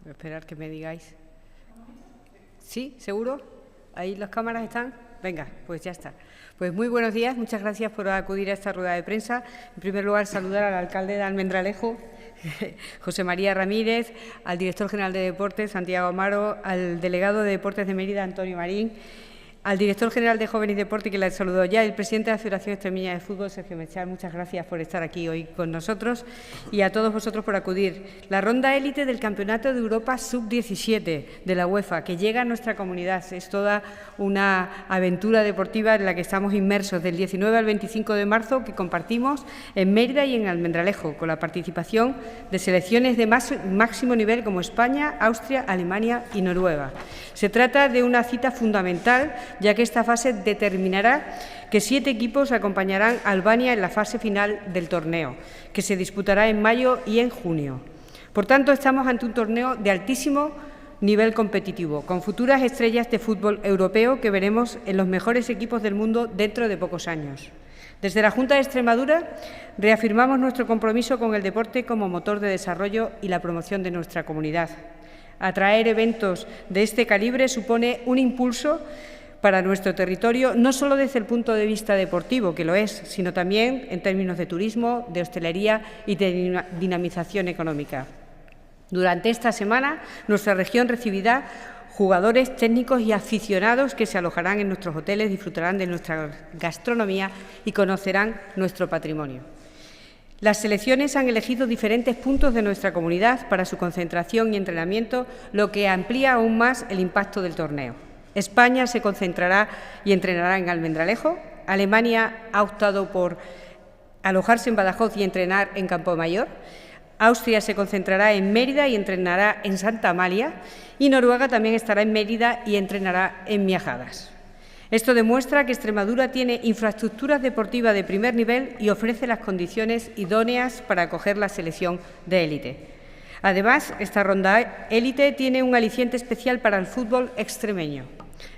Voy a esperar que me digáis. ¿Sí? ¿Seguro? ¿Ahí las cámaras están? Venga, pues ya está. Pues muy buenos días, muchas gracias por acudir a esta rueda de prensa. En primer lugar, saludar al alcalde de Almendralejo, José María Ramírez, al director general de Deportes, Santiago Amaro, al delegado de Deportes de Mérida, Antonio Marín, al director general de Jóvenes y Deporte, que la saludó ya, el presidente de la Federación Extremeña de Fútbol, Sergio Mechal. Muchas gracias por estar aquí hoy con nosotros y a todos vosotros por acudir. La ronda élite del Campeonato de Europa Sub-17 de la UEFA, que llega a nuestra comunidad. Es toda una aventura deportiva en la que estamos inmersos del 19 al 25 de marzo, que compartimos en Mérida y en Almendralejo, con la participación de selecciones de máximo nivel como España, Austria, Alemania y Noruega. Se trata de una cita fundamental, ya que esta fase determinará que 7 equipos acompañarán a Albania en la fase final del torneo, que se disputará en mayo y en junio. Por tanto, estamos ante un torneo de altísimo nivel competitivo, con futuras estrellas de fútbol europeo que veremos en los mejores equipos del mundo dentro de pocos años. Desde la Junta de Extremadura reafirmamos nuestro compromiso con el deporte como motor de desarrollo y la promoción de nuestra comunidad. Atraer eventos de este calibre supone un impulso para nuestro territorio, no solo desde el punto de vista deportivo, que lo es, sino también en términos de turismo, de hostelería y de dinamización económica. Durante esta semana, nuestra región recibirá jugadores, técnicos y aficionados que se alojarán en nuestros hoteles, disfrutarán de nuestra gastronomía y conocerán nuestro patrimonio. Las selecciones han elegido diferentes puntos de nuestra comunidad para su concentración y entrenamiento, lo que amplía aún más el impacto del torneo. España se concentrará y entrenará en Almendralejo. Alemania ha optado por alojarse en Badajoz y entrenar en Campomayor. Austria se concentrará en Mérida y entrenará en Santa Amalia. Y Noruega también estará en Mérida y entrenará en Miajadas. Esto demuestra que Extremadura tiene infraestructuras deportivas de primer nivel y ofrece las condiciones idóneas para acoger la selección de élite. Además, esta ronda élite tiene un aliciente especial para el fútbol extremeño.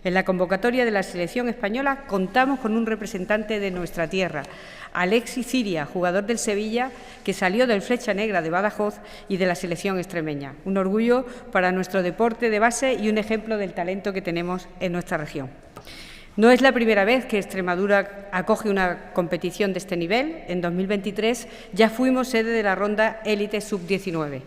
En la convocatoria de la selección española contamos con un representante de nuestra tierra, Alexis Ciria, jugador del Sevilla, que salió del Flecha Negra de Badajoz y de la selección extremeña. Un orgullo para nuestro deporte de base y un ejemplo del talento que tenemos en nuestra región. No es la primera vez que Extremadura acoge una competición de este nivel. En 2023 ya fuimos sede de la ronda élite sub-19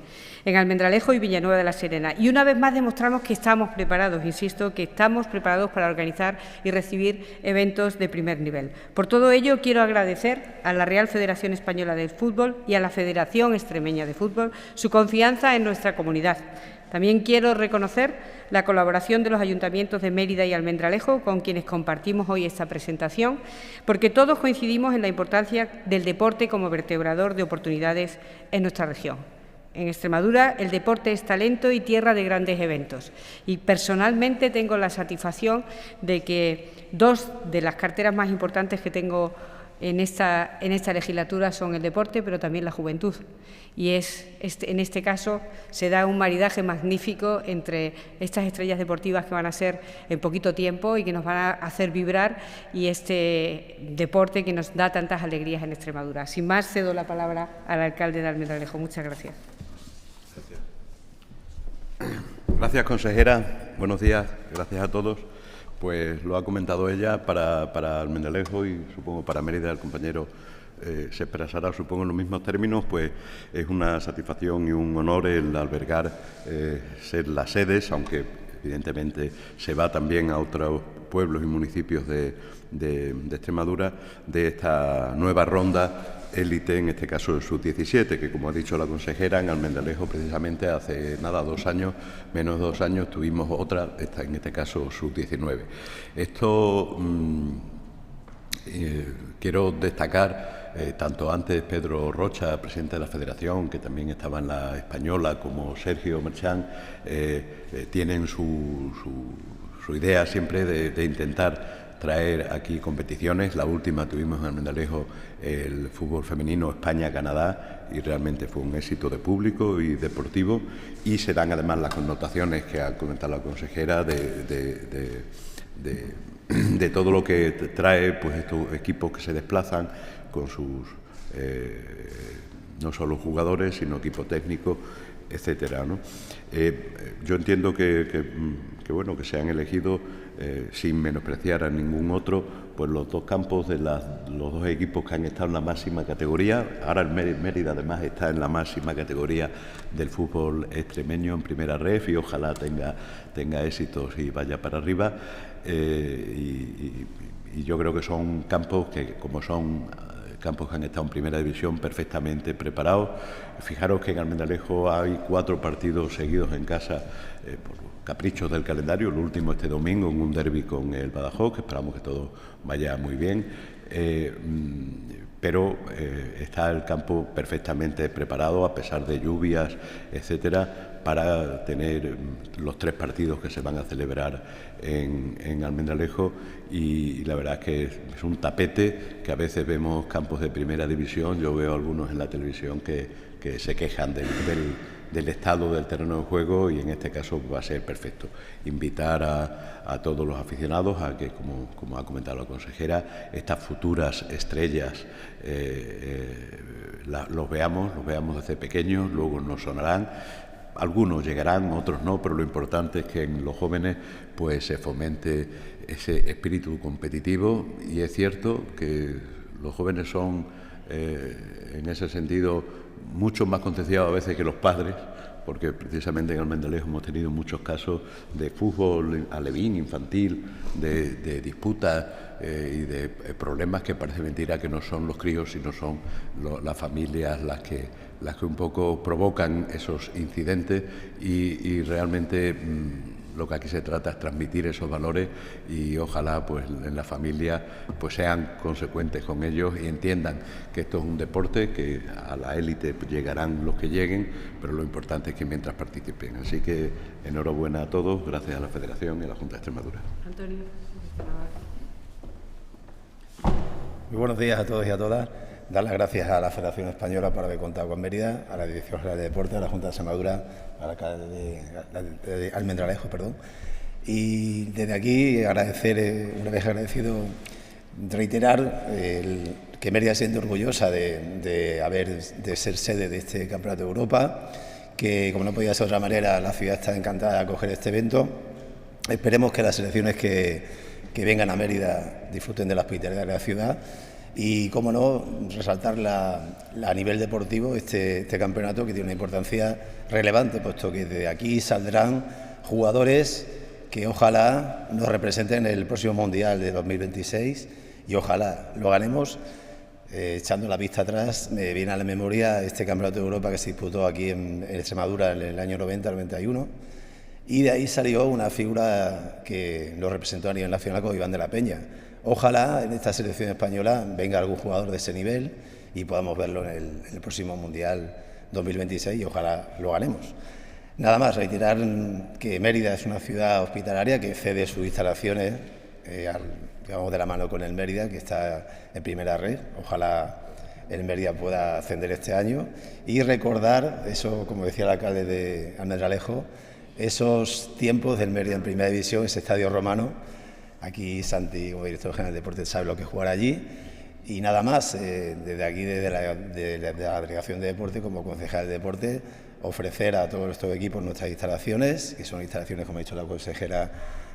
en Almendralejo y Villanueva de la Serena. Y una vez más demostramos que estamos preparados, insisto, que estamos preparados para organizar y recibir eventos de primer nivel. Por todo ello, quiero agradecer a la Real Federación Española de Fútbol y a la Federación Extremeña de Fútbol su confianza en nuestra comunidad. También quiero reconocer la colaboración de los ayuntamientos de Mérida y Almendralejo, con quienes compartimos hoy esta presentación, porque todos coincidimos en la importancia del deporte como vertebrador de oportunidades en nuestra región. En Extremadura, el deporte es talento y tierra de grandes eventos. Y personalmente tengo la satisfacción de que 2 de las carteras más importantes que tengo en esta legislatura son el deporte, pero también la juventud. Y en este caso se da un maridaje magnífico entre estas estrellas deportivas que van a ser en poquito tiempo y que nos van a hacer vibrar, y este deporte que nos da tantas alegrías en Extremadura. Sin más, cedo la palabra al alcalde de Almendralejo. Muchas gracias. Gracias, consejera. Buenos días. Gracias a todos. Pues lo ha comentado ella, para Almendralejo y supongo para Mérida el compañero se expresará, supongo, en los mismos términos. Pues es una satisfacción y un honor el albergar, ser las sedes, aunque evidentemente se va también a otros pueblos y municipios de Extremadura, de esta nueva ronda élite, en este caso el sub-17, que, como ha dicho la consejera, en Almendralejo precisamente hace nada, 2 años, menos de 2 años, tuvimos otra, en este caso sub-19. Esto quiero destacar, tanto antes Pedro Rocha, presidente de la Federación, que también estaba en la española, como Sergio Merchán, tienen su idea siempre de intentar traer aquí competiciones. La última tuvimos en Almendralejo el fútbol femenino España-Canadá y realmente fue un éxito de público y deportivo, y se dan además las connotaciones que ha comentado la consejera de todo lo que trae pues estos equipos que se desplazan con sus no solo jugadores, sino equipo técnico, etcétera, ¿no? Yo entiendo que se han elegido, sin menospreciar a ningún otro, pues los dos campos de los dos equipos que han estado en la máxima categoría. Ahora el Mérida además está en la máxima categoría del fútbol extremeño en primera ref, y ojalá tenga éxitos y vaya para arriba. Y yo creo que son campos que, como son campos que han estado en primera división, perfectamente preparados. Fijaros que en Almendralejo hay 4 partidos seguidos en casa por caprichos del calendario, el último este domingo en un derbi con el Badajoz, que esperamos que todo vaya muy bien, pero está el campo perfectamente preparado, a pesar de lluvias, etcétera, para tener los 3 partidos que se van a celebrar en Almendralejo, y la verdad es que es un tapete que a veces vemos campos de primera división. Yo veo algunos en la televisión que se quejan del estado del terreno de juego, y en este caso va a ser perfecto. Invitar a todos los aficionados a que, como ha comentado la consejera, estas futuras estrellas los veamos desde pequeños, luego nos sonarán. Algunos llegarán, otros no, pero lo importante es que en los jóvenes pues se fomente ese espíritu competitivo, y es cierto que los jóvenes son, en ese sentido, mucho más concienciados a veces que los padres, porque precisamente en Almendralejo hemos tenido muchos casos de fútbol alevín, infantil, de disputas y de problemas que parece mentira que no son los críos, sino son las familias las que un poco provocan esos incidentes, y realmente lo que aquí se trata es transmitir esos valores, y ojalá pues en la familia pues sean consecuentes con ellos y entiendan que esto es un deporte, que a la élite pues llegarán los que lleguen, pero lo importante es que mientras participen. Así que enhorabuena a todos, gracias a la Federación y a la Junta de Extremadura. Antonio. Muy buenos días a todos y a todas. Dar las gracias a la Federación Española por haber contado con Mérida, a la Dirección General de Deportes, a la Junta de Extremadura, a la alcalde de Almendralejo, y desde aquí agradecer, una vez agradecido, reiterar que Mérida se siente orgullosa de ser sede de este Campeonato de Europa, que, como no podía ser de otra manera, la ciudad está encantada de acoger este evento. Esperemos que las selecciones que vengan a Mérida disfruten de la hospitalidad de la ciudad. Y, cómo no, resaltar a nivel deportivo este campeonato, que tiene una importancia relevante, puesto que de aquí saldrán jugadores que ojalá nos representen en el próximo Mundial de 2026, y ojalá lo ganemos. Echando la vista atrás, me viene a la memoria este Campeonato de Europa que se disputó aquí en Extremadura en el año 90-91, y de ahí salió una figura que lo representó a nivel nacional, como Iván de la Peña. Ojalá en esta selección española venga algún jugador de ese nivel y podamos verlo en el próximo Mundial 2026, y ojalá lo ganemos. Nada más, reiterar que Mérida es una ciudad hospitalaria que cede sus instalaciones, digamos, de la mano con el Mérida, que está en primera red. Ojalá el Mérida pueda ascender este año, y recordar eso, como decía el alcalde de Almendralejo, esos tiempos del Mérida en primera división, ese estadio romano. Aquí Santi, como director general de deportes, sabe lo que es jugar allí. Y nada más, desde aquí, desde la Delegación de Deporte, como concejal de deporte, ofrecer a todos estos equipos nuestras instalaciones, que son instalaciones, como ha dicho la consejera,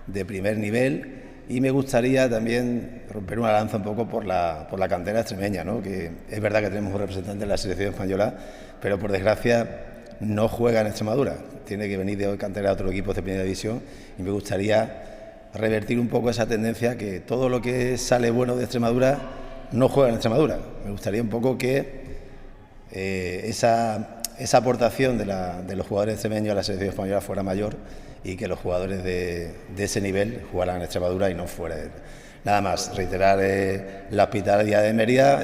de primer nivel. Y me gustaría también romper una lanza un poco por la cantera extremeña, ¿no? Que es verdad que tenemos un representante en la selección española, pero por desgracia no juega en Extremadura. Tiene que venir de cantera a otros equipos de primera división, y me gustaría revertir un poco esa tendencia, que todo lo que sale bueno de Extremadura no juega en Extremadura. Me gustaría un poco que esa aportación de los jugadores extremeños a la selección española fuera mayor, y que los jugadores de ese nivel jugaran en Extremadura y no fuera. Nada más, reiterar la hospitalidad de Mérida,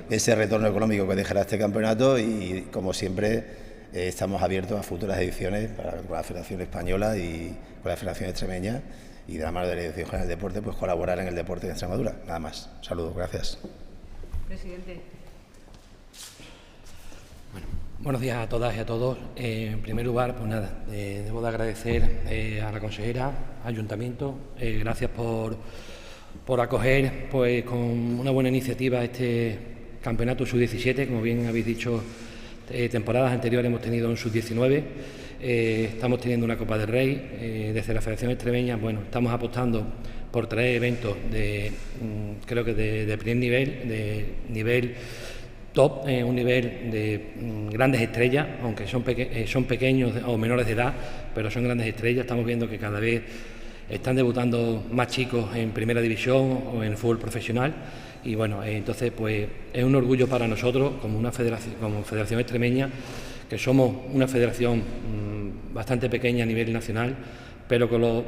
ese retorno económico que dejará este campeonato, y, como siempre, estamos abiertos a futuras ediciones con la Federación Española y con la Federación Extremeña, y de la mano de la Dirección General del Deporte, pues colaborar en el deporte de Extremadura. Nada más. Saludos, gracias. Presidente. Bueno, buenos días a todas y a todos. En primer lugar, pues nada, debo de agradecer a la consejera, al Ayuntamiento, gracias por acoger pues con una buena iniciativa este campeonato sub-17, como bien habéis dicho, temporadas anteriores hemos tenido un sub-19, estamos teniendo una Copa del Rey, desde la Federación Extremeña, bueno, estamos apostando por traer eventos creo que de primer nivel, de nivel top, un nivel de grandes estrellas, aunque son pequeños o menores de edad, pero son grandes estrellas. Estamos viendo que cada vez están debutando más chicos en primera división o en fútbol profesional, y bueno, entonces pues es un orgullo para nosotros como Federación Extremeña, que somos una federación bastante pequeña a nivel nacional, pero con los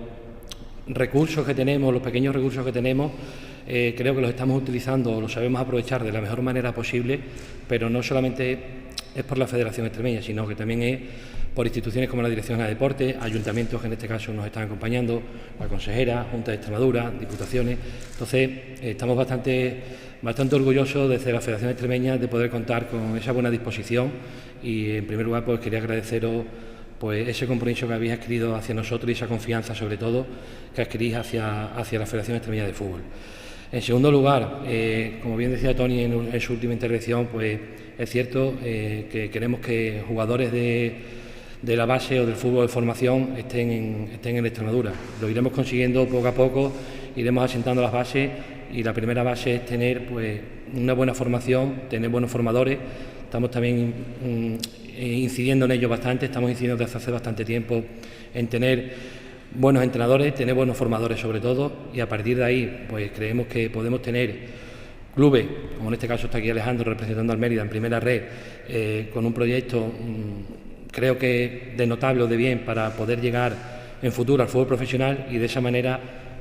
recursos que tenemos, los pequeños recursos que tenemos, creo que los estamos utilizando, los sabemos aprovechar de la mejor manera posible, pero no solamente es por la Federación Extremeña, sino que también es por instituciones como la Dirección de Deportes, ayuntamientos que en este caso nos están acompañando, la consejera, Junta de Extremadura, diputaciones. Entonces, estamos bastante orgullosos desde la Federación Extremeña de poder contar con esa buena disposición, y en primer lugar pues quería agradeceros pues ese compromiso que habéis adquirido hacia nosotros y esa confianza, sobre todo, que adquirís hacia la Federación Extremeña de Fútbol. En segundo lugar, como bien decía Toni en su última intervención, pues es cierto que queremos que jugadores de la base o del fútbol de formación estén en Extremadura. Lo iremos consiguiendo poco a poco, iremos asentando las bases, y la primera base es tener pues una buena formación, tener buenos formadores. Estamos también incidiendo en ello bastante, estamos incidiendo desde hace bastante tiempo en tener buenos entrenadores, tener buenos formadores sobre todo, y a partir de ahí pues creemos que podemos tener clubes, como en este caso está aquí Alejandro representando al Mérida en primera red, con un proyecto creo que de notable o de bien para poder llegar en futuro al fútbol profesional, y de esa manera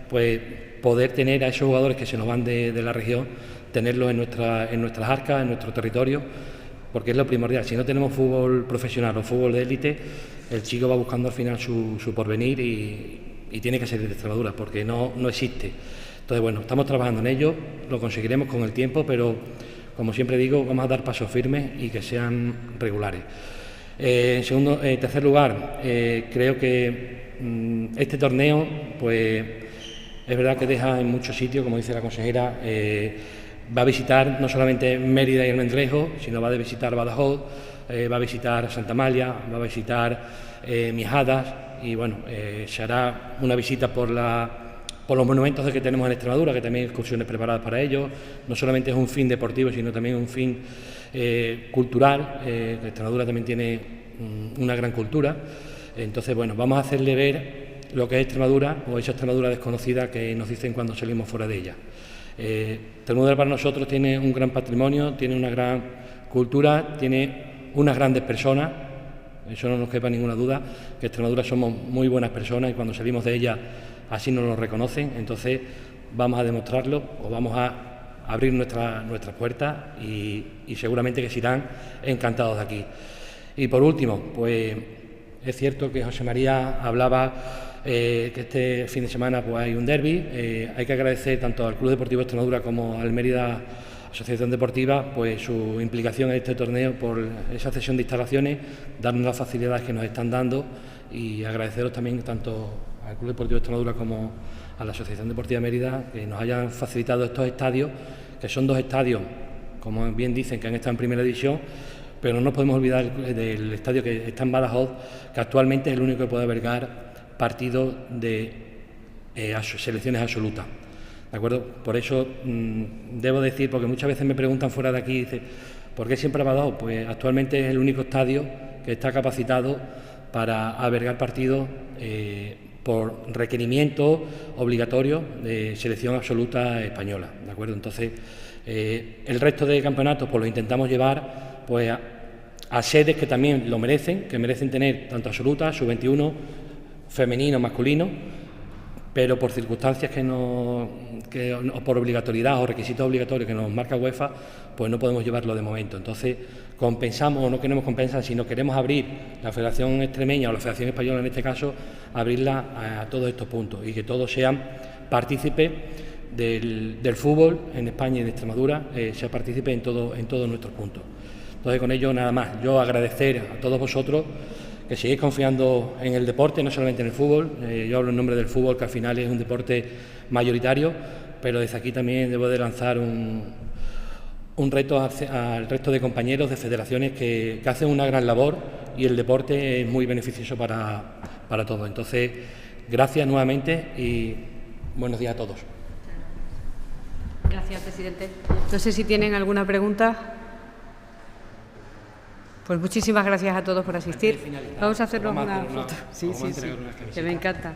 pues poder tener a esos jugadores que se nos van de la región, tenerlos en nuestras arcas, en nuestro territorio, porque es lo primordial. Si no tenemos fútbol profesional o fútbol de élite, el chico va buscando al final su porvenir, y tiene que ser de Extremadura, porque no existe. Entonces, bueno, estamos trabajando en ello, lo conseguiremos con el tiempo, pero como siempre digo, vamos a dar pasos firmes y que sean regulares. En tercer lugar, creo que este torneo, pues es verdad que deja en muchos sitios, como dice la consejera, va a visitar no solamente Mérida y Almendrejo, sino va a visitar Badajoz, va a visitar Santa Amalia, va a visitar Mijadas, y bueno, se hará una visita por los monumentos que tenemos en Extremadura, que también hay excursiones preparadas para ellos. No solamente es un fin deportivo, sino también un fin cultural. Extremadura también tiene una gran cultura. Entonces, bueno, vamos a hacerle ver lo que es Extremadura, o esa Extremadura desconocida que nos dicen cuando salimos fuera de ella. Extremadura para nosotros tiene un gran patrimonio, tiene una gran cultura, tiene unas grandes personas, eso no nos quepa ninguna duda, que Extremadura somos muy buenas personas, y cuando salimos de ella así nos lo reconocen. Entonces vamos a demostrarlo, o vamos a abrir nuestras puertas, y seguramente que se irán encantados de aquí. Y por último, pues es cierto que José María hablaba que este fin de semana pues hay un derbi. Hay que agradecer tanto al Club Deportivo Extremadura como al Mérida Asociación Deportiva pues su implicación en este torneo, por esa cesión de instalaciones, darnos las facilidades que nos están dando, y agradeceros también tanto al Club Deportivo Extremadura como a la Asociación Deportiva Mérida que nos hayan facilitado estos estadios, que son dos estadios, como bien dicen, que han estado en primera división, pero no nos podemos olvidar del estadio que está en Badajoz, que actualmente es el único que puede albergar partidos de selecciones absolutas. ¿De acuerdo? Por eso debo decir, porque muchas veces me preguntan fuera de aquí, dice, ¿por qué siempre Badajoz? Pues actualmente es el único estadio que está capacitado para albergar partidos por requerimiento obligatorio de selección absoluta española. ¿De acuerdo? Entonces, el resto de campeonatos pues lo intentamos llevar pues a sedes que también lo merecen, que merecen tener tanto absoluta, sub-21, femenino, masculino, pero por circunstancias o por obligatoriedad o requisitos obligatorios que nos marca UEFA, pues no podemos llevarlo de momento. Entonces, compensamos, o no queremos compensar, sino queremos abrir la Federación Extremeña, o la Federación Española en este caso, abrirla a todos estos puntos, y que todos sean partícipes del fútbol en España y en Extremadura, sea partícipe en todos nuestros puntos. Entonces, con ello nada más, yo agradecer a todos vosotros que sigáis confiando en el deporte, no solamente en el fútbol. Yo hablo en nombre del fútbol, que al final es un deporte mayoritario, pero desde aquí también debo de lanzar un un reto al resto de compañeros de federaciones que hacen una gran labor y el deporte es muy beneficioso para todos. Entonces, gracias nuevamente y buenos días a todos. Gracias, presidente. No sé si tienen alguna pregunta. Pues muchísimas gracias a todos por asistir. Vamos a hacernos una foto. Sí, que me encanta.